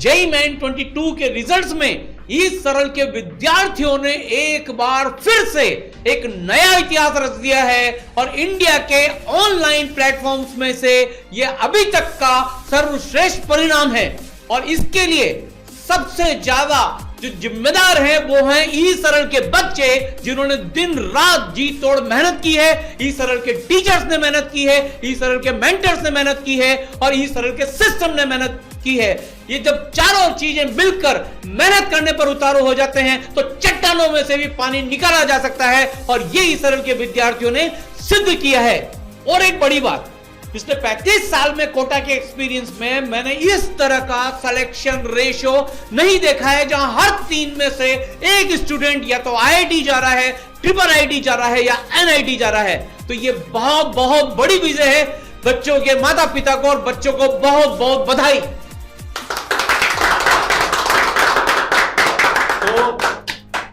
JEE main 22 के results में इस सरल के विद्यार्थियों ने एक बार फिर से एक नया इतिहास रच दिया है और इंडिया के ऑनलाइन प्लेटफॉर्म्स में से यह अभी तक का सर्वश्रेष्ठ परिणाम है। और इसके लिए सबसे ज्यादा जो जिम्मेदार है वो हैं ई सरल के बच्चे, जिन्होंने दिन रात जी तोड़ मेहनत की है। ई सरल के टीचर्स ने मेहनत की है, ई सरल के मेंटर्स ने मेहनत की है और ई सरल के सिस्टम ने मेहनत की है। ये जब चारों चीजें मिलकर मेहनत करने पर उतारू हो जाते हैं तो चट्टानों में से भी पानी निकाला जा सकता है और ये ई सरल के विद्यार्थियों ने सिद्ध किया है। और एक बड़ी बात, पिछले 35 साल में कोटा के एक्सपीरियंस में मैंने इस तरह का सिलेक्शन रेशियो नहीं देखा है जहां हर 3 में से एक स्टूडेंट या तो आईआईटी जा रहा है, ट्रिपल आईटी जा रहा है या एनआईटी जा रहा है। तो ये बहुत बहुत बड़ी विजय है। बच्चों के माता पिता को और बच्चों को बहुत बहुत बधाई। तो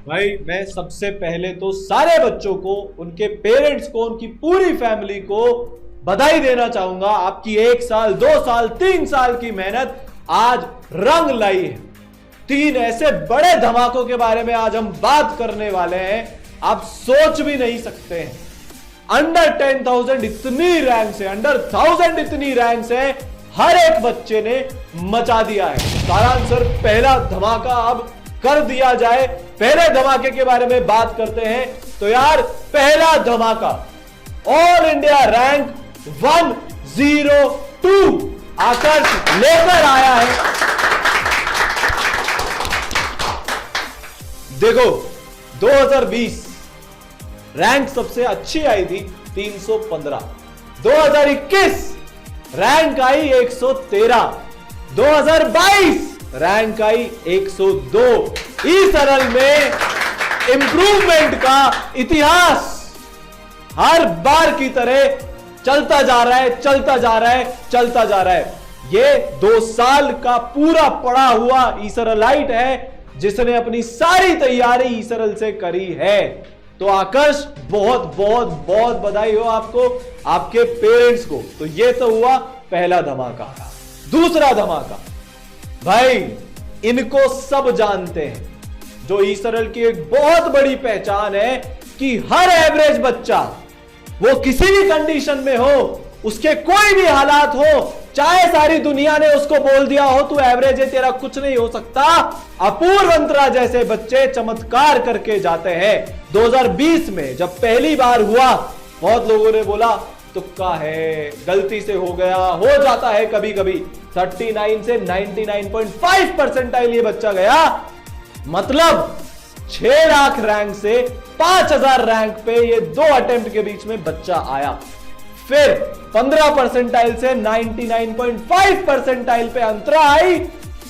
भाई मैं सबसे पहले तो सारे बच्चों को, उनके पेरेंट्स को, उनकी पूरी फैमिली को बधाई देना चाहूंगा। आपकी 1 साल, 2 साल, 3 साल की मेहनत आज रंग लाई है। 3 ऐसे बड़े धमाकों के बारे में आज हम बात करने वाले हैं, आप सोच भी नहीं सकते हैं। अंडर 10,000 इतनी रैंक से, अंडर 1000 इतनी रैंक से हर एक बच्चे ने मचा दिया है। सारांश सर, पहला धमाका अब कर दिया जाए। पहले धमाके के बारे में बात करते हैं। तो यार पहला धमाका ऑल इंडिया रैंक 102 आकर्ष लेकर आया है। देखो 2020 रैंक सबसे अच्छी आई थी 315, 2021 रैंक आई 113, 2022 रैंक आई 102। ई सरल में इंप्रूवमेंट का इतिहास हर बार की तरह चलता जा रहा है, चलता जा रहा है, चलता जा रहा है। ये 2 साल का पूरा पड़ा हुआ ई सरलाइट है जिसने अपनी सारी तैयारी ई सरल से करी है। तो आकर्ष बहुत बहुत बहुत बधाई हो आपको, आपके पेरेंट्स को। तो ये तो हुआ पहला धमाका। दूसरा धमाका, भाई इनको सब जानते हैं। जो ई सरल की एक बहुत बड़ी पहचान है कि हर एवरेज बच्चा, वो किसी भी कंडीशन में हो, उसके कोई भी हालात हो, चाहे सारी दुनिया ने उसको बोल दिया हो तू एवरेज है, तेरा कुछ नहीं हो सकता, अपूर्व अंतरा जैसे बच्चे चमत्कार करके जाते हैं। 2020 में जब पहली बार हुआ, बहुत लोगों ने बोला तुक्का है, गलती से हो गया, हो जाता है कभी कभी। 39 से 99.5 परसेंटाइल ये बच्चा गया, मतलब 6 लाख रैंक से 5000 रैंक पे ये 2 अटेम्प्ट के बीच में बच्चा आया। फिर 15 परसेंटाइल से 99.5 परसेंटाइल पे अंतरा आई।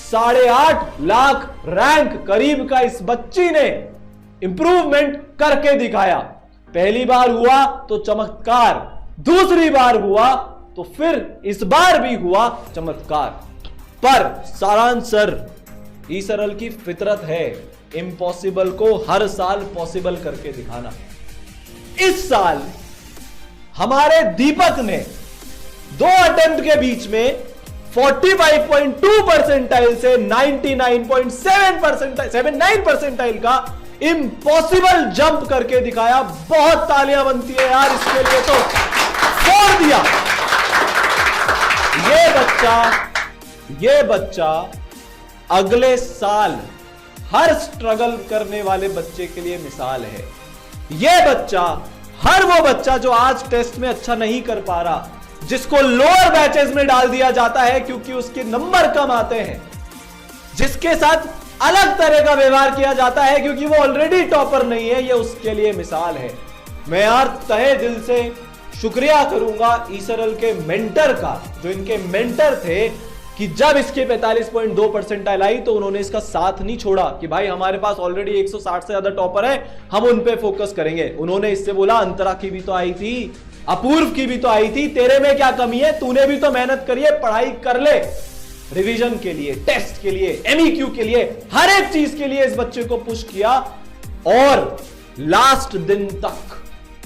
8.5 लाख रैंक करीब का इस बच्ची ने इंप्रूवमेंट करके दिखाया। पहली बार हुआ तो चमत्कार, दूसरी बार हुआ तो फिर इस बार भी हुआ चमत्कार। पर सारांश सर, ई सरल की फितरत है इम्पॉसिबल को हर साल पॉसिबल करके दिखाना। इस साल हमारे दीपक ने 2 अटेम्प्ट के बीच में 45.2 परसेंटाइल से 99.7 परसेंटाइल का इम्पॉसिबल जंप करके दिखाया। बहुत तालियां बनती है यार इसके लिए, तो फोड़ दिया। ये बच्चा अगले साल हर स्ट्रगल करने वाले बच्चे के लिए मिसाल है। यह बच्चा, हर वो बच्चा जो आज टेस्ट में अच्छा नहीं कर पा रहा, जिसको लोअर बैचेस में डाल दिया जाता है क्योंकि उसके नंबर कम आते हैं, जिसके साथ अलग तरह का व्यवहार किया जाता है क्योंकि वो ऑलरेडी टॉपर नहीं है, ये उसके लिए मिसाल है। मैं यार तहे दिल से शुक्रिया करूंगा ई सरल के मेंटर का, जो इनके मेंटर थे, कि जब इसके 45.2 परसेंटाइल आई तो उन्होंने इसका साथ नहीं छोड़ा कि भाई हमारे पास ऑलरेडी 160 से ज्यादा टॉपर है, हम उन पे फोकस करेंगे। उन्होंने इससे बोला अंतरा की भी तो आई थी, अपूर्व की भी तो आई थी, तेरे में क्या कमी है, तूने भी तो मेहनत करी है, पढ़ाई कर ले। रिवीजन के लिए, टेस्ट के लिए, एमईक्यू के लिए, हर एक चीज के लिए इस बच्चे को पुश किया और लास्ट दिन तक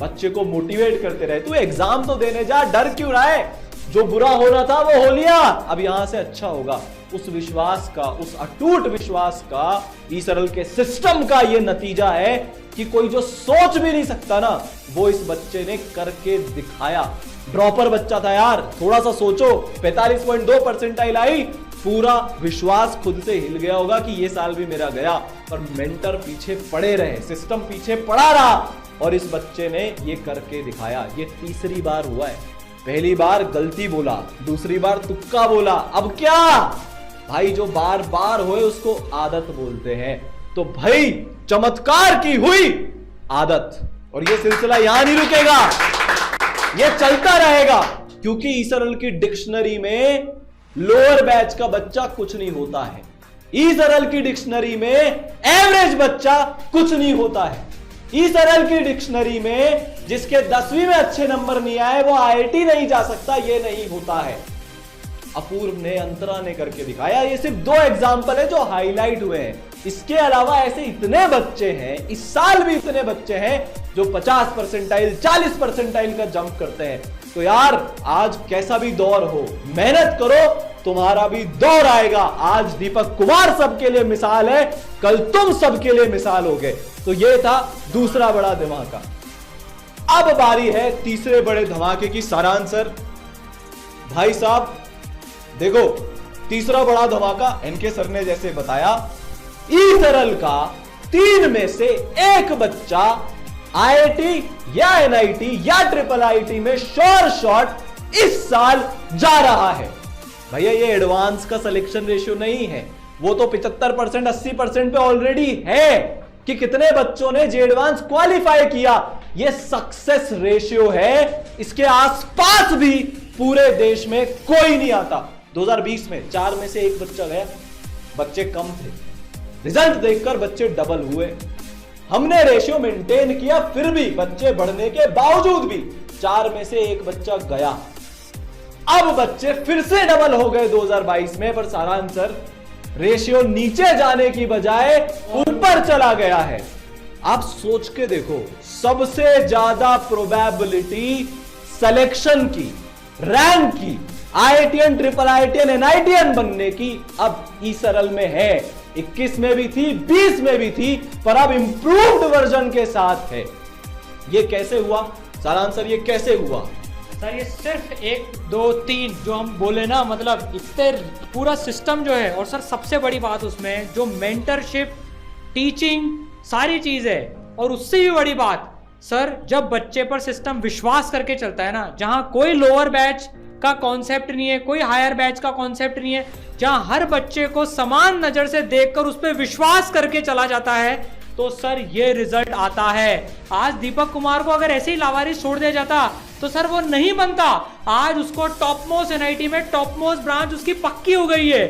बच्चे को मोटिवेट करते रहे। तू एग्जाम तो देने जा, डर क्यों रहा है, जो बुरा होना था वो हो लिया, अब यहां से अच्छा होगा। उस विश्वास का, उस अटूट विश्वास का, ईसरल के सिस्टम का यह नतीजा है कि कोई जो सोच भी नहीं सकता ना, वो इस बच्चे ने करके दिखाया। ड्रॉपर बच्चा था यार, थोड़ा सा सोचो, 45.2 परसेंटाइल आई, पूरा विश्वास खुद से हिल गया होगा कि ये साल भी मेरा गया, पर मेंटर पीछे पड़े रहे, सिस्टम पीछे पड़ा रहा, और इस बच्चे ने ये करके दिखाया। ये तीसरी बार हुआ है। पहली बार गलती बोला, दूसरी बार तुक्का बोला, अब क्या भाई, जो बार बार होए उसको आदत बोलते हैं। तो भाई चमत्कार की हुई आदत, और ये सिलसिला यहां नहीं रुकेगा, ये चलता रहेगा, क्योंकि ईसरल की डिक्शनरी में लोअर बैच का बच्चा कुछ नहीं होता है। ईसरल की डिक्शनरी में एवरेज बच्चा कुछ नहीं होता है। ईसरल की डिक्शनरी में जिसके 10वीं में अच्छे नंबर नहीं आए वो आईआईटी नहीं जा सकता, ये नहीं होता है। अपूर्व ने, अंतरा ने करके दिखाया। ये सिर्फ 2 एग्जाम्पल है जो हाईलाइट हुए हैं। इसके अलावा ऐसे इतने बच्चे हैं, इस साल भी इतने बच्चे हैं जो 50 परसेंटाइल 40 परसेंटाइल का जंप करते हैं। तो यार आज कैसा भी दौर हो, मेहनत करो, तुम्हारा भी दौर आएगा। आज दीपक कुमार सबके लिए मिसाल है, कल तुम सबके लिए मिसाल होगे। तो ये था दूसरा बड़ा धमाका। अब बारी है तीसरे बड़े धमाके की। सारांश सर, भाई साहब देखो, तीसरा बड़ा धमाका एनके सर ने जैसे बताया, ईसरल का 3 में से 1 बच्चा आईआईटी या एनआईटी या ट्रिपल आईटी में श्योर शॉट इस साल जा रहा है। भैया ये एडवांस का सिलेक्शन रेशियो नहीं है, वो तो 75% 80% पे ऑलरेडी है कि कितने बच्चों ने जे एडवांस क्वालिफाई किया। ये सक्सेस रेशियो है, इसके आसपास भी पूरे देश में कोई नहीं आता। 2020 में 4 में से 1 बच्चा गया, बच्चे कम थे, रिजल्ट देखकर बच्चे डबल हुए। हमने रेशियो मेंटेन किया, फिर भी बच्चे बढ़ने के बावजूद भी 4 में से 1 बच्चा गया। अब बच्चे फिर से डबल हो गए 2022 में, पर सारा आंसर रेशियो नीचे जाने की बजाय ऊपर चला गया है। आप सोच के देखो, सबसे ज्यादा प्रोबेबिलिटी सिलेक्शन की, रैंक की, आईआईटीएन, ट्रिपल आईटीएन, एनआईटीएन बनने की अब ईसरल में है। 21 में भी थी, 20 में भी थी, पर अब इंप्रूव्ड वर्जन के साथ है। ये कैसे हुआ सारा आंसर, ये कैसे हुआ सर? ये सिर्फ 1 2 3 जो हम बोले ना, मतलब इतने पूरा सिस्टम जो है, और सर सबसे बड़ी बात उसमें जो मेंटरशिप, टीचिंग, सारी चीज है। और उससे भी बड़ी बात सर, जब बच्चे पर सिस्टम विश्वास करके चलता है ना, जहां कोई लोअर बैच का कॉन्सेप्ट नहीं है, कोई हायर बैच का कॉन्सेप्ट नहीं है, जहां हर बच्चे को समान नजर से देखकर उस पर विश्वास करके चला जाता है, तो सर ये रिजल्ट आता है। आज दीपक कुमार को अगर ऐसे ही लावारिस छोड़ दिया जाता तो सर वो नहीं बनता। आज उसको टॉप मोस्ट एनआईटी में टॉप मोस्ट ब्रांच उसकी पक्की हो गई है।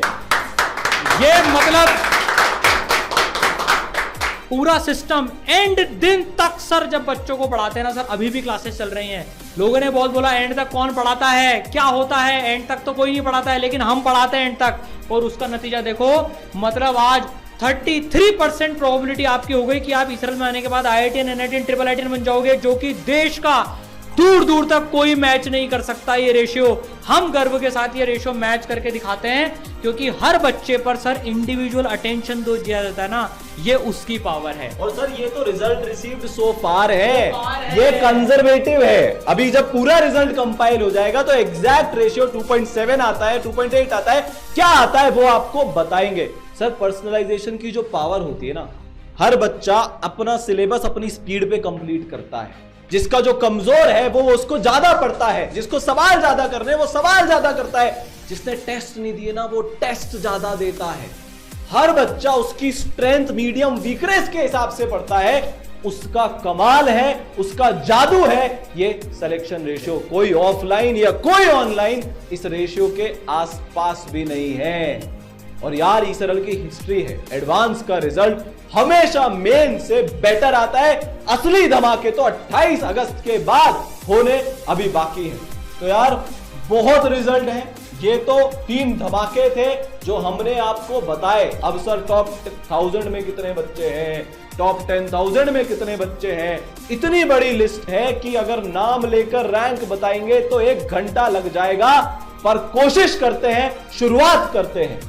ये मतलब पूरा सिस्टम एंड दिन तक सर जब बच्चों को पढ़ाते हैं ना सर, अभी भी क्लासेस चल रही हैं। लोगों ने बहुत बोला एंड तक कौन पढ़ाता है, क्या होता है, एंड तक तो कोई नहीं पढ़ाता है, लेकिन हम पढ़ाते हैं एंड तक। और उसका नतीजा देखो, मतलब आज 33% प्रोबेबिलिटी आपकी हो गई कि आप ईसरल में आने के बाद आईआईटीएन, एनआईटीएन, ट्रिपल आईटीएन बन जाओगे, जो कि देश का दूर दूर तक कोई मैच नहीं कर सकता ये रेशियो। हम गर्व के साथ ये रेशियो मैच करके दिखाते हैं, क्योंकि हर बच्चे पर सर इंडिविजुअल अटेंशन दो दिया जाता है ना, ये उसकी पावर है। और सर ये तो रिजल्ट रिसीव्ड सो फार है, ये कंजर्वेटिव है। अभी जब पूरा रिजल्ट कंपाइल हो जाएगा तो एग्जैक्ट रेशियो 2.7 आता है, 2.8 आता है, क्या आता है वो आपको बताएंगे। सर पर्सनलाइजेशन की जो पावर होती है ना, हर बच्चा अपना सिलेबस अपनी स्पीड पे कंप्लीट करता है। जिसका जो कमजोर है वो उसको ज्यादा पढ़ता है, जिसको सवाल ज्यादा करने वो सवाल ज्यादा करता है, जिसने टेस्ट नहीं दिए ना वो टेस्ट ज्यादा देता है। हर बच्चा उसकी स्ट्रेंथ, मीडियम, वीकनेस के हिसाब से पढ़ता है। उसका कमाल है, उसका जादू है ये सिलेक्शन रेशियो। कोई ऑफलाइन या कोई ऑनलाइन इस रेशियो के आसपास भी नहीं है। और यार ईसरल की हिस्ट्री है, एडवांस का रिजल्ट हमेशा मेन से बेटर आता है। असली धमाके तो 28 अगस्त के बाद होने अभी बाकी है। तो यार बहुत रिजल्ट है। ये तो 3 धमाके थे जो हमने आपको बताए। अब सर टॉप 1000 में कितने बच्चे हैं, टॉप 10,000 में कितने बच्चे हैं, इतनी बड़ी लिस्ट है कि अगर नाम लेकर रैंक बताएंगे तो 1 घंटा लग जाएगा। पर कोशिश करते हैं, शुरुआत करते हैं।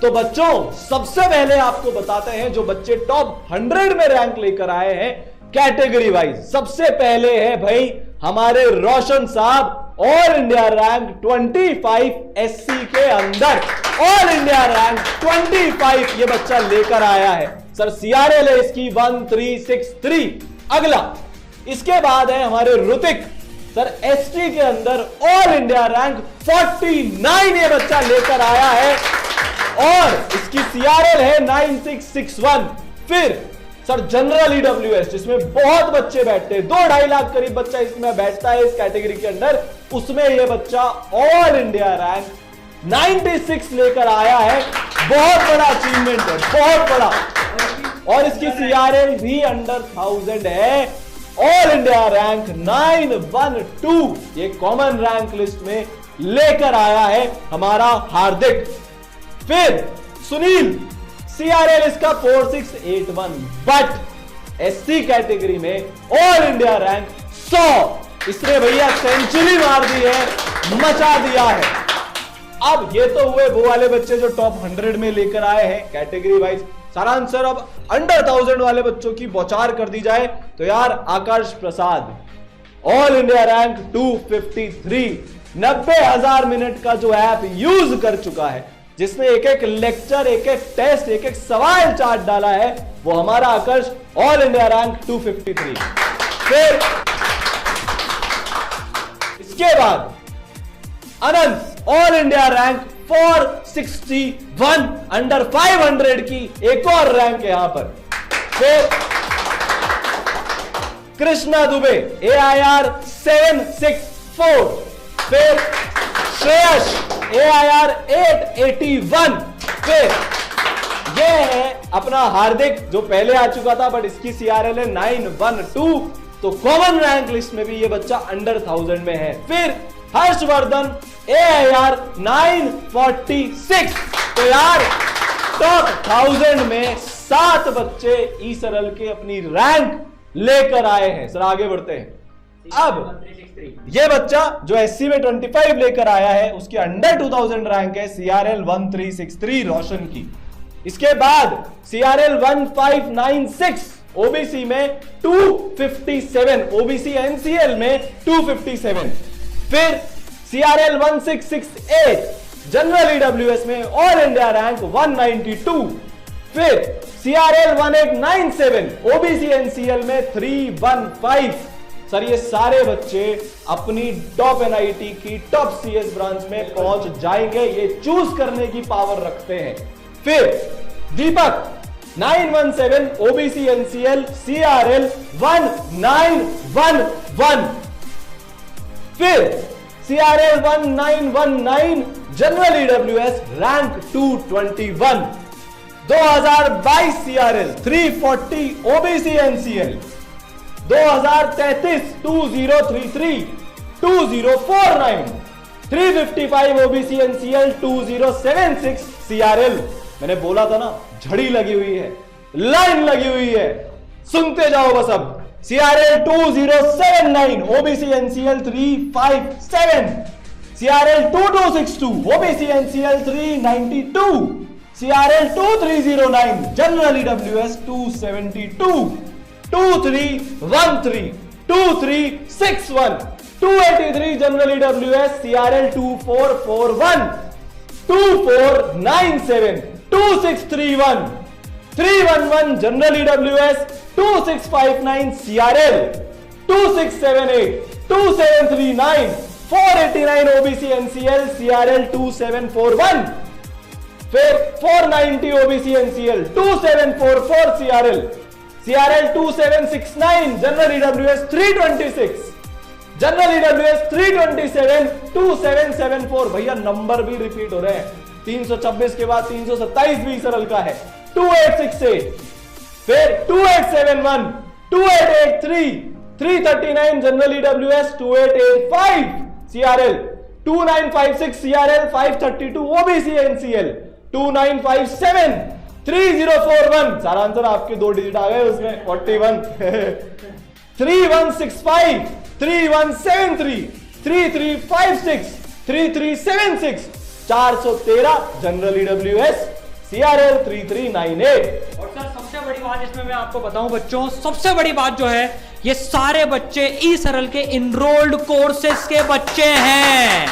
तो बच्चों सबसे पहले आपको बताते हैं जो बच्चे टॉप 100 में रैंक लेकर आए हैं कैटेगरी वाइज। सबसे पहले है भाई हमारे रोशन साहब, ऑल इंडिया रैंक 25 एससी के अंदर, ऑल इंडिया रैंक 25 ये बच्चा लेकर आया है सर। सीआरएल है इसकी 1363। अगला इसके बाद है हमारे ऋतिक सर, एसटी के अंदर ऑल इंडिया रैंक 49 ये बच्चा लेकर आया है और इसकी सीआरएल है 9661। फिर सर जनरल ईडब्ल्यूएस जिसमें बहुत बच्चे बैठते हैं, 2-2.5 लाख करीब बच्चा इसमें बैठता है इस कैटेगरी के अंदर, उसमें ये बच्चा ऑल इंडिया रैंक 96 लेकर आया है। बहुत बड़ा अचीवमेंट है, बहुत बड़ा। और इसकी सीआरएल भी अंडर 1000 है, ऑल इंडिया रैंक 912 ये कॉमन रैंक लिस्ट में लेकर आया है हमारा हार्दिक। फिर सुनील, सीआरएल इसका 4681, बट एससी कैटेगरी में ऑल इंडिया रैंक 100, इसने भैया सेंचुरी मार दी है, मचा दिया है। अब ये तो हुए वो वाले बच्चे जो टॉप 100 में लेकर आए हैं कैटेगरी वाइज। सारांश सर, अब अंडर 1000 वाले बच्चों की बौछार कर दी जाए तो यार आकाश प्रसाद, ऑल इंडिया रैंक 253, 90,000 मिनट का जो ऐप यूज कर चुका है, जिसने एक एक लेक्चर, एक एक टेस्ट, एक एक सवाल चार्ट डाला है, वो हमारा आकर्ष ऑल इंडिया रैंक 253। फिर इसके बाद अनंत, ऑल इंडिया रैंक 461, अंडर 500 की एक और रैंक यहां पर। फिर कृष्णा दुबे, AIR 764। फिर श्रेयस, AIR 881। फिर ये है अपना हार्दिक जो पहले आ चुका था बट इसकी सीआरएल है 912, तो कॉमन रैंक लिस्ट में भी ये बच्चा अंडर 1000 में है। फिर हर्षवर्धन, AIR 946। तो यार टॉप 1000 में 7 बच्चे ई सरल के अपनी रैंक लेकर आए हैं। सर आगे बढ़ते हैं। अब ये बच्चा जो एससी में 25 लेकर आया है उसकी अंडर 2000 रैंक है, सीआरएल 1363 रोशन की। इसके बाद सीआरएल 1596, ओबीसी में 257, ओबीसी एनसीएल में 257। फिर सीआरएल 1668, जनरल ईडब्ल्यूएस में ऑल इंडिया रैंक 192। फिर सीआरएल 1897, ओबीसी एनसीएल में 315। सर ये सारे बच्चे अपनी टॉप एनआईटी की टॉप सीएस ब्रांच में पहुंच जाएंगे, ये चूज करने की पावर रखते हैं। फिर दीपक 917, ओबीसी एनसीएल सीआरएल 1911। फिर CRL 1919, general EWS rank 221। 2022 CRL 340, OBC NCL 2033 2033 2049, 355 OBC NCL 2076 CRL. मैंने बोला था ना झड़ी लगी हुई है, लाइन लगी हुई है, सुनते जाओ बस। अब CRL 2079, OBC NCL 357, CRL 2262, OBC NCL 392, CRL 2309, general EWS 272, 2313, 2361, 283 general EWS CRL 2441, 2497, 2631, 311 general EWS 2659 CRL 2678, 2739, 489 OBC NCL CRL 2741। फिर 490 OBC NCL 2744 CRL 2769, general EWS 326, general EWS 327, 2774। भैया नंबर भी रिपीट हो रहे हैं, 326 के बाद 327 भी सरल का है। 2868, फिर 2871, 2883, 339 general EWS 2885 CRL 2956 CRL 532 OBC NCL 2957, 3041। सारा आंसर आपके 2 डिजिट आ गए उसमें 41। 3165, 3173, 3356, 3376, 413 जनरल ईडब्ल्यूएस CRL 3398। और सर सबसे बड़ी बात इसमें मैं आपको बताऊं बच्चों, सबसे बड़ी बात जो है, ये सारे बच्चे ई सरल के इनरोल्ड कोर्सेज के बच्चे हैं।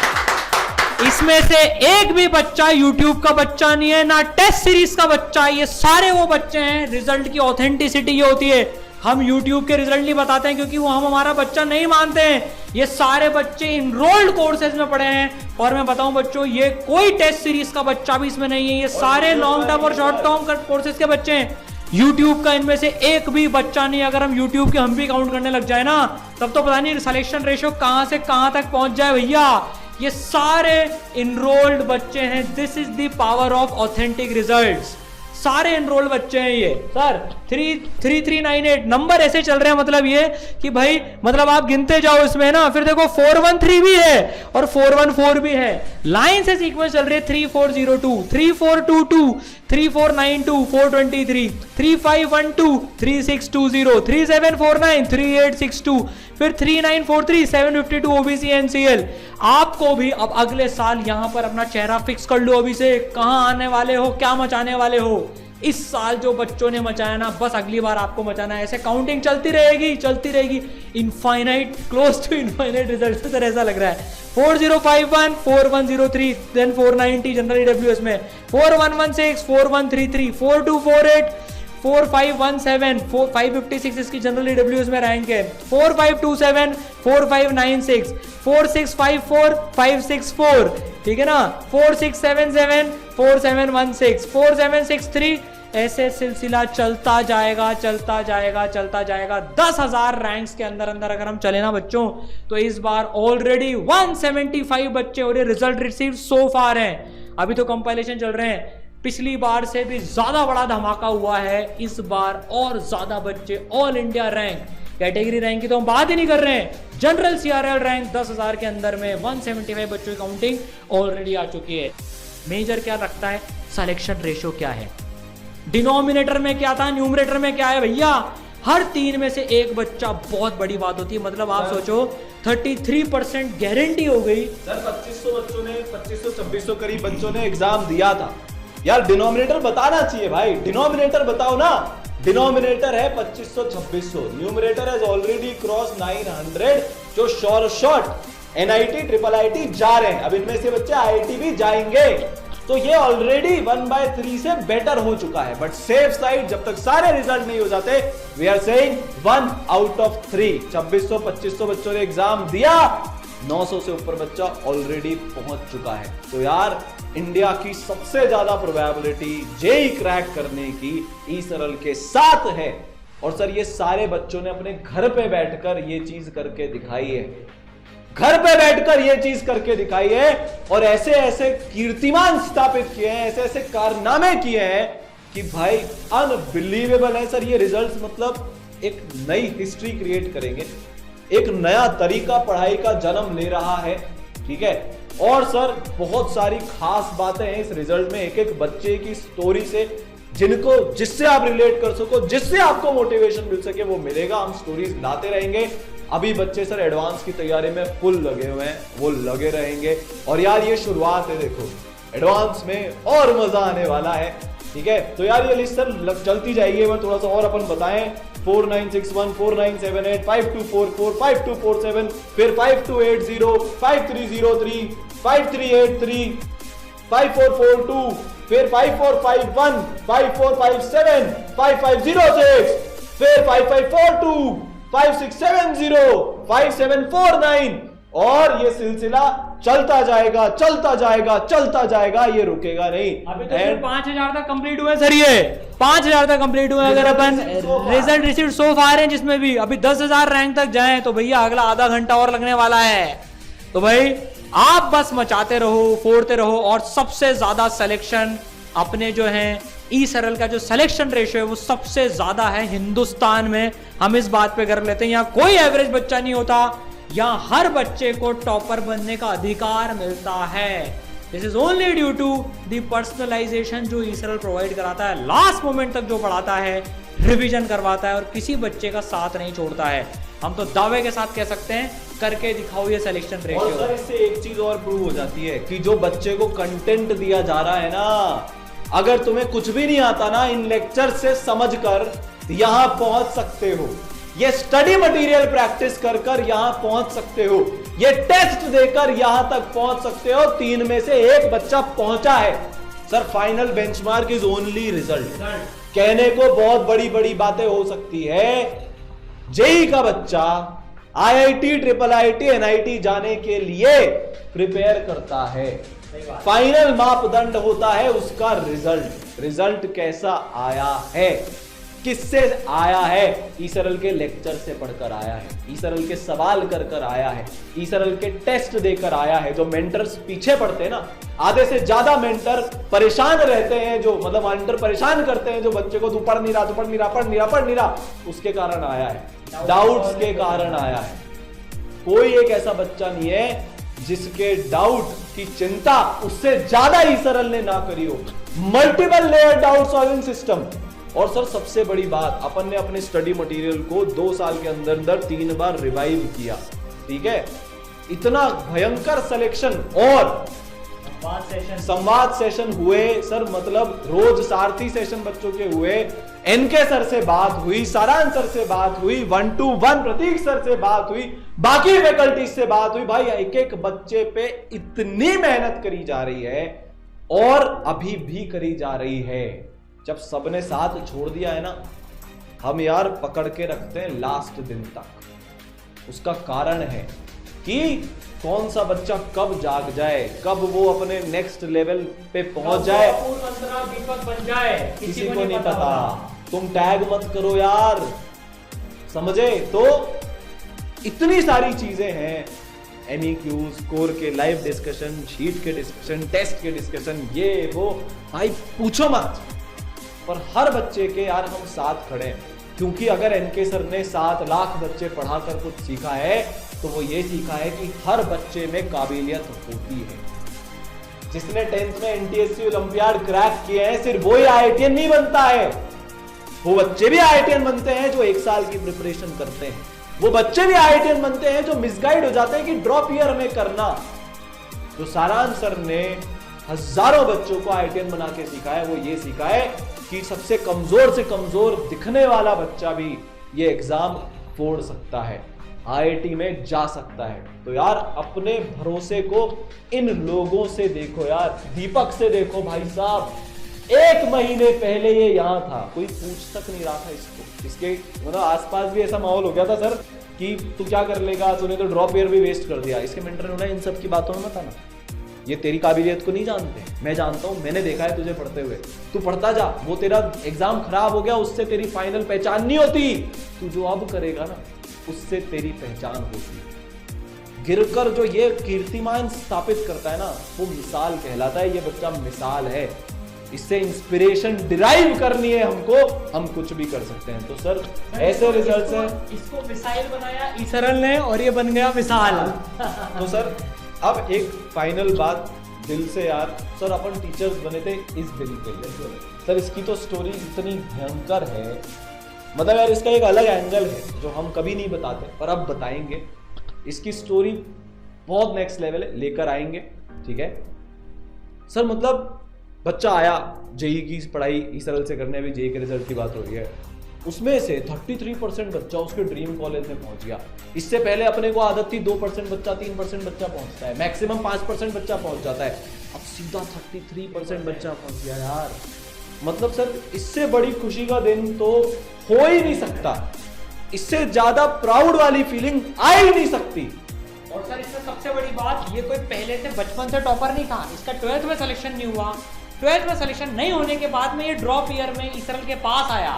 इसमें से एक भी बच्चा YouTube का बच्चा नहीं है, ना टेस्ट सीरीज का बच्चा, ये सारे वो बच्चे हैं। रिजल्ट की ऑथेंटिसिटी ये होती है, हम YouTube के रिजल्ट नहीं बताते हैं क्योंकि वो हम हमारा बच्चा नहीं मानते हैं। ये सारे बच्चे इनरोल्ड कोर्सेज में पढ़े हैं, और मैं बताऊं बच्चों, ये कोई टेस्ट सीरीज का बच्चा भी इसमें नहीं है, ये सारे लॉन्ग टर्म और शॉर्ट टर्म कोर्सेज के बच्चे हैं। YouTube का इनमें से एक भी बच्चा नहीं। अगर हम YouTube के हम भी काउंट करने लग जाए ना, तब तो पता नहीं सिलेक्शन रेशियो कहां से कहां तक पहुंच जाए भैया। ये सारे इनरोल्ड बच्चे हैं। This is the power of authentic results. सारे एनरोल्ड बच्चे हैं ये। सर 3398 नंबर ऐसे चल रहे हैं, मतलब ये कि भाई मतलब आप गिनते जाओ इसमें ना, फिर देखो 413 भी है और 414 भी है। लाइन से सीक्वेंस चल रही है 3402, 3422, 3492, 423, 3512, 3620, 3749, 3862, फिर 3943, 752 OBC NCL। आपको भी अब अगले साल यहां पर अपना चेहरा फिक्स कर लो अभी से, कहां आने वाले हो, क्या मचाने वाले हो। इस साल जो बच्चों ने मचाया ना, बस अगली बार आपको मचाना है। ऐसे काउंटिंग चलती रहेगी infinite, close to infinite result sir ऐसा लग रहा है। 4051, 4103, देन 490 जनरल EWS में, 4116, 4133, 4248, 4517, 556 इसकी जनरल EWS में रैंक है, 4527, 4596, 4654, 564, ठीक है ना, 4677, 4716, 4763, ऐसे सिलसिला चलता जाएगा। 10,000 रैंक्स के अंदर अगर हम चले ना बच्चों, तो इस बार ऑलरेडी 175 बच्चे और ये रिजल्ट रिसीव सो फार हैं। अभी तो कंपाइलेशन चल रहे हैं। पिछली बार से भी ज्यादा बड़ा धमाका हुआ है इस बार, और ज्यादा बच्चे all India rank, category rank की तो हम बात ही नहीं कर रहे हैं, जनरल CRL रैंक 10,000 के अंदर में 175 बच्चों की काउंटिंग ऑलरेडी आ चुकी है। मेजर क्या रखता है, सिलेक्शन रेशियो क्या है, डिनोमिनेटर में क्या था, न्यूमरेटर में क्या है भैया। हर 3 में से एक बच्चा, बहुत बड़ी बात होती है। मतलब आप सोचो 33% गारंटी हो गई। सर 2500 बच्चों ने, 2500-2600 करीब बच्चों ने एग्जाम दिया था यार। डिनोमिनेटर बताना चाहिए भाई, डिनोमिनेटर बताओ ना। डिनोमिनेटर है 2500-2600, न्यूमरेटर हैज ऑलरेडी क्रॉस 900, जो शॉर्ट NIT IIIT जा रहे हैं। अब इनमें से बच्चे IIT भी जाएंगे, तो ये ऑलरेडी 1/3 से बेटर हो चुका है। बट सेफ साइड, जब तक सारे रिजल्ट नहीं हो जाते, we are saying 1 out of 3। 2600-2500 बच्चों ने एग्जाम दिया, 900 से ऊपर बच्चा ऑलरेडी पहुंच चुका है। तो यार इंडिया की सबसे ज्यादा प्रोबेबिलिटी जेई क्रैक करने की ई सरल के साथ है। और सर ये सारे बच्चों ने अपने घर पे बैठकर ये चीज करके दिखाई है, घर पे बैठकर ये चीज करके दिखाई है, और ऐसे ऐसे कीर्तिमान स्थापित किए हैं, ऐसे ऐसे कारनामे किए हैं कि भाई अनबिलीवेबल है सर। ये रिजल्ट्स मतलब एक नई हिस्ट्री क्रिएट करेंगे, एक नया तरीका पढ़ाई का जन्म ले रहा है, ठीक है। और सर बहुत सारी खास बातें हैं इस रिजल्ट में, एक एक बच्चे की स्टोरी से, जिससे आप रिलेट कर सको, जिससे आपको मोटिवेशन मिल सके, वो मिलेगा। हम स्टोरीज लाते रहेंगे। अभी बच्चे सर एडवांस की तैयारी में फुल लगे हुए हैं, वो लगे रहेंगे। और यार ये शुरुआत है, देखो एडवांस में और मजा आने वाला है, ठीक है। तो यार ये लिस्ट सर चलती जाएगी। मैं थोड़ा सा और अपन बताएं, 4961, 4978, 5244, 5247, फिर 5280, 5303, 5383, 5442, फिर 5451, 5457, 5506, फिर 5542, 5670, 5749, और ये सिलसिला चलता जाएगा, ये रुकेगा नहीं। अभी तो 5000 तक कंप्लीट हुए सर, ये 5000 तक कंप्लीट हुए। अगर अपन रिजल्ट रिसीव सो फार हैं, जिसमें भी अभी 10,000 रैंक तक जाएं, तो भैया अगला आधा घंटा और लगने वाला है। तो भाई आप बस मचाते रहो, फोड़ते रहो, और सबसे ज्यादा सिलेक्शन अपने जो है ई सरल का जो सिलेक्शन रेशियो है वो सबसे ज्यादा है हिंदुस्तान में। हम इस बात पे गर्व लेते हैं, यहाँ कोई एवरेज बच्चा नहीं होता, यहाँ हर बच्चे को टॉपर बनने का अधिकार मिलता है। This is only due to the personalisation जो ई सरल प्रोवाइड कराता है, लास्ट मोमेंट तक जो पढ़ाता है, रिवीजन करवाता है, और किसी बच्चे का साथ नहीं छोड़ता है। हम तो दावे के साथ कह सकते हैं, करके दिखाओ ये सिलेक्शन रेशियो। और सर इससे एक चीज और प्रूव हो जाती है कि जो बच्चे को कंटेंट दिया जा रहा है ना, अगर तुम्हें कुछ भी नहीं आता ना, इन लेक्चर से समझकर यहां पहुंच सकते हो, ये स्टडी मटेरियल प्रैक्टिस कर कर यहां पहुंच सकते हो, ये टेस्ट देकर यहां तक पहुंच सकते हो। 3 में से 1 बच्चा पहुंचा है। Sir final benchmark is only result. कहने को बहुत बड़ी बड़ी बातें हो सकती है, जेई का बच्चा आईआईटी, ट्रिपल आईटी, एनआईटी जाने के लिए प्रिपेयर करता है। फाइनल मापदंड होता है उसका रिजल्ट। रिजल्ट कैसा आया है, किससे आया है? ईसरल के लेक्चर से पढ़कर आया है, ईसरल के सवाल कर कर आया है, ईसरल के टेस्ट देकर आया है। जो मेंटर्स पीछे पढ़ते हैं ना, आधे से ज्यादा मेंटर परेशान रहते हैं, जो मतलब मेंटर परेशान करते हैं जो बच्चे को, तू पढ़ नहीं रहा, उसके कारण आया है, डाउट्स के कारण आया है। कोई एक ऐसा बच्चा नहीं है जिसके डाउट की चिंता उससे ज्यादा ईसरल ने ना करी हो। Multiple layer doubt solving system. और सर सबसे बड़ी बात, अपन ने अपने स्टडी मटेरियल को 2 साल के अंदर 3 बार रिवाइव किया, ठीक है। इतना भयंकर सिलेक्शन और संवाद सेशन हुए सर, मतलब रोज सारथी सेशन बच्चों के हुए, एनके सर से बात हुई, सारांश सर से बात हुई, 1-to-1 प्रतीक सर से बात हुई, बाकी फैकल्टी से बात हुई। भाई एक एक बच्चे पे इतनी मेहनत करी जा रही है और अभी भी करी जा रही है। जब सबने साथ छोड़ दिया है ना, हम यार पकड़ के रखते हैं लास्ट दिन तक। उसका कारण है कि कौन सा बच्चा कब जाग जाए, कब वो अपने नेक्स्ट लेवल पे पहुंच जाए, दीपक बन जाए, किसी को नहीं पता। तुम टैग मत करो यार, समझे? तो इतनी सारी चीजें हैं, MEQs, स्कोर के लाइव डिस्कशन, शीट के डिस्कशन, टेस्ट के डिस्कशन, ये वो, भाई पूछो मत। पर हर बच्चे के यार हम साथ खड़े हैं, क्योंकि अगर एनके सर ने 7 लाख बच्चे पढ़ाकर कुछ सीखा है तो वो ये सीखा है कि हर बच्चे में काबिलियत होती है। जिसने 10th में NTSC ओलंपियाड क्रैक किए हैं, सिर्फ वही IITian नहीं बनता है, वो बच्चे भी IITian बनते हैं जो 1 साल की प्रिपरेशन करते हैं। वो बच्चे भी IITian बनते हैं जो मिसगाइड हो जाते हैं कि ड्रॉप ईयर में करना। तो सारांश सर ने हजारों बच्चों को IITian बना के सीखा है। वो ये सीखा है कि सबसे कमजोर से कमजोर दिखने वाला बच्चा भी ये एग्जाम फोड़ सकता है, IIT में जा सकता है। तो यार अपने भरोसे को इन लोगों से देखो यार, दीपक से देखो भाई साहब, 1 महीने पहले ये यहां था, कोई पूछ तक नहीं रहा था इसको। इसके मतलब आसपास भी ऐसा माहौल हो गया था सर कि तू क्या कर लेगा, तूने तो ड्रॉप ईयर भी वेस्ट कर दिया। इसके मेंटर ने बोला इन सब की बातों में मत आना, ये तेरी काबिलियत को नहीं जानते, मैं जानता हूं, मैंने देखा है तुझे पढ़ते हुए, तू पढ़ता जा। वो तेरा एग्जाम खराब हो गया, उससे तेरी फाइनल पहचान नहीं होती, तू जो अब करेगा ना उससे तेरी पहचान होती। गिरकर जो ये कीर्तिमान स्थापित करता है ना, वो मिसाल कहलाता है। ये बच्चा मिसाल है, इससे इंस्पिरेशन डिराइव करनी है हमको, हम कुछ भी कर सकते हैं। तो सर ऐसे रिजल्ट्स हैं। इसको मिसाइल बनाया ईसरल ने और ये बन गया मिसाल। तो सर अब एक फाइनल बात दिल से यार, सर अपन टीचर्स बने थे इस दिन के लिए। सर इसकी तो स्टोरी इतनी भयंकर है, मतलब यार इसका एक अलग एंगल है जो हम कभी नहीं बताते, पर अब बताएंगे। इसकी स्टोरी बहुत नेक्स्ट लेवल है, लेकर आएंगे, ठीक है सर। मतलब बच्चा आया जेई की पढ़ाई ईसरल से करने, अभी जेई के रिजल्ट की बात हो रही है, उसमें से 33% बच्चा उसके ड्रीम कॉलेज में पहुंच गया। इससे पहले अपने को आदत थी 2% बच्चा, 3% बच्चा पहुंचता है, मैक्सिमम 5% बच्चा पहुंच जाता है, अब सीधा 33% बच्चा पहुंच गया यार। मतलब सर इससे बड़ी खुशी का दिन तो हो ही नहीं सकता, इससे ज्यादा प्राउड वाली फीलिंग आ ही नहीं सकती। और सर इसमें सबसे बड़ी बात, ये कोई पहले से बचपन से टॉपर नहीं था, इसका 12th में सिलेक्शन नहीं हुआ। 12th में सिलेक्शन नहीं होने के बाद में ये ड्रॉप ईयर में ईसरल के पास आया।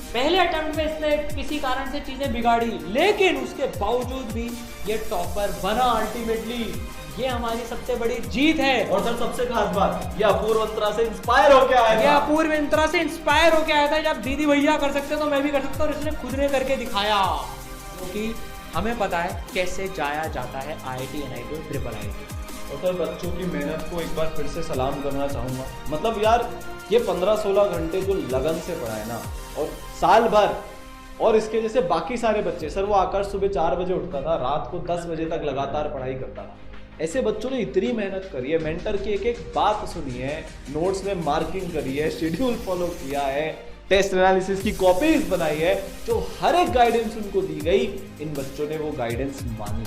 पहले अटेम्प्ट में इसने किसी कारण से चीजें बिगाड़ी, लेकिन उसके बावजूद भी ये टॉपर बना अल्टीमेटली। ये हमारी सबसे बड़ी जीत है। और सर सबसे खास बात, ये अपूर्व मंत्रा से इंस्पायर होके आया था। ये अपूर्व मंत्रा से इंस्पायर होके आया था। जब दीदी भैया कर सकते तो मैं भी कर सकता हूँ, और इसने खुद ने करके दिखाया। क्योंकि हमें पता है कैसे जाया जाता है IIT, NIT, ट्रिपल IIT। और सर बच्चों की मेहनत को एक बार फिर से सलाम करना चाहूंगा। मतलब यार ये 15-16 घंटे जो लगन से पढ़ा है ना, और साल भर, और इसके जैसे बाकी सारे बच्चे, सर वो आकाश सुबह 4 बजे उठता था, रात को 10 बजे तक लगातार पढ़ाई करता था, ऐसे बच्चों ने इतनी मेहनत करी है, मेंटर की एक एक बात सुनी है, नोट्स में मार्किंग करी है, शेड्यूल फॉलो किया है, टेस्ट एनालिसिस की कॉपीज बनाई है, जो हर एक गाइडेंस उनको दी गई, इन बच्चों ने वो गाइडेंस मानी।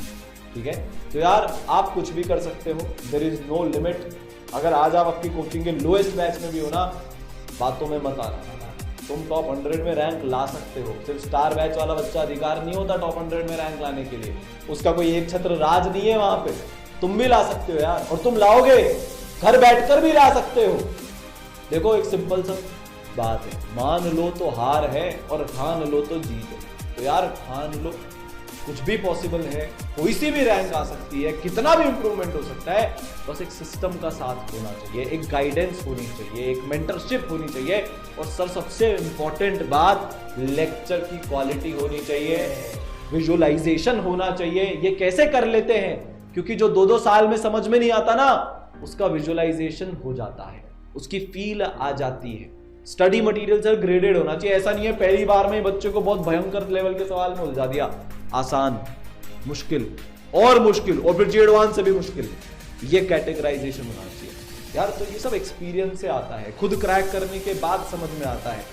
ठीक है, तो यार आप कुछ भी कर सकते हो, देयर इज नो लिमिट। अगर आज आप अपनी कोचिंग के लोएस्ट बैच में भी हो ना, बातों में मत आना, तुम टॉप 100 में रैंक ला सकते हो। सिर्फ स्टार बैच वाला बच्चा अधिकार नहीं होता टॉप 100 में रैंक लाने के लिए, उसका कोई एक छत्र राज नहीं है वहां पे, तुम भी ला सकते हो यार, और तुम लाओगे, घर बैठकर भी ला सकते हो। देखो एक सिंपल सा बात है, मान लो तो हार है और ठान लो तो जीत है। तो यार ठान लो, कुछ भी पॉसिबल है, कोई सी भी रैंक आ सकती है, कितना भी इंप्रूवमेंट हो सकता है, बस एक सिस्टम का साथ होना चाहिए, एक गाइडेंस होनी चाहिए, एक मेंटरशिप होनी चाहिए, और सर सबसे इंपॉर्टेंट बात, लेक्चर की क्वालिटी होनी चाहिए, विजुअलाइजेशन होना चाहिए। ये कैसे कर लेते हैं, क्योंकि जो 2-2 साल में समझ में नहीं आता ना, उसका विजुअलाइजेशन हो जाता है, उसकी फील आ जाती है। स्टडी मटेरियल सर ग्रेडेड होना चाहिए, ऐसा नहीं है पहली बार में बच्चे को बहुत भयंकर लेवल के सवाल में उलझा दिया, आसान, मुश्किल और फिर जी एडवांस से भी मुश्किल, ये कैटेगराइजेशन होना चाहिए यार। तो ये सब एक्सपीरियंस से आता है, खुद क्रैक करने के बाद समझ में आता है।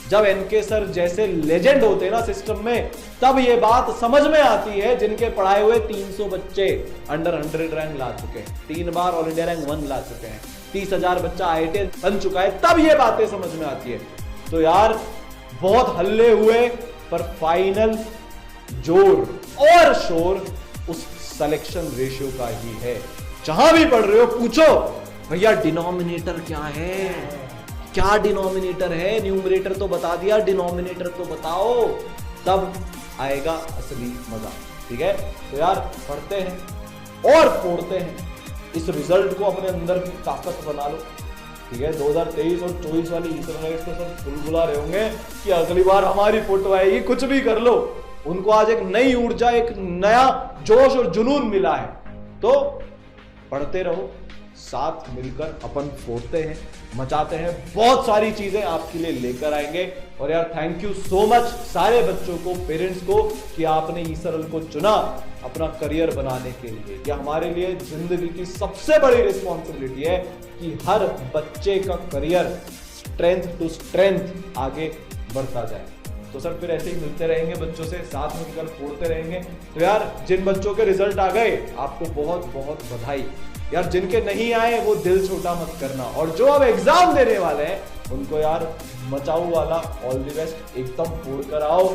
जब एनके सर जैसे लेजेंड होते हैं ना सिस्टम में, तब ये बात समझ में आती है, जिनके पढ़ाए हुए 300 बच्चे अंडर 100 रैंक ला चुके हैं, 3 बार ऑल इंडिया रैंक 1 ला चुके हैं, 30,000 बच्चा IIT बन चुका है, तब ये बातें समझ में आती है। तो यार बहुत हल्ले हुए, पर फाइनल जोर और शोर उस सिलेक्शन रेशियो का ही है। जहां भी पढ़ रहे हो पूछो भैया डिनोमिनेटर क्या है, क्या डिनोमिनेटर है, न्यूमरेटर तो बता दिया, डिनोमिनेटर तो बताओ, तब आएगा असली मजा। ठीक है, तो यार पढ़ते हैं और फोड़ते हैं, इस रिजल्ट को अपने अंदर की ताकत बना लो। ठीक है, 2023 और 24 वाली इंटरनेट पे सब बुलबुला रहे होंगे कि अगली बार हमारी फोटो आएगी, कुछ भी कर लो, उनको आज एक नई ऊर्जा, एक नया जोश और जुनून मिला है। तो पढ़ते रहो, साथ मिलकर अपन फोड़ते हैं, मचाते हैं, बहुत सारी चीजें आपके लिए लेकर आएंगे। और यार थैंक यू सो मच सारे बच्चों को, पेरेंट्स को, कि आपने ईसरल को चुना अपना करियर बनाने के लिए। यह हमारे लिए जिंदगी की सबसे बड़ी रिस्पॉन्सिबिलिटी है कि हर बच्चे का करियर स्ट्रेंथ टू स्ट्रेंथ आगे बढ़ता जाए। तो सर फिर ऐसे ही मिलते रहेंगे बच्चों से, साथ मिलकर फोड़ते रहेंगे। तो यार जिन बच्चों के रिजल्ट आ गए आपको बहुत बहुत बधाई यार, जिनके नहीं आए वो दिल छोटा मत करना, और जो अब एग्जाम देने वाले हैं उनको यार मचाऊ वाला ऑल द बेस्ट, एकदम फोड़ कर आओ,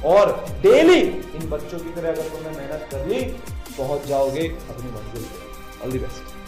और डेली इन बच्चों की तरह अगर तुमने मेहनत कर ली पहुंच जाओगे अपनी मंजिल पे। All the best.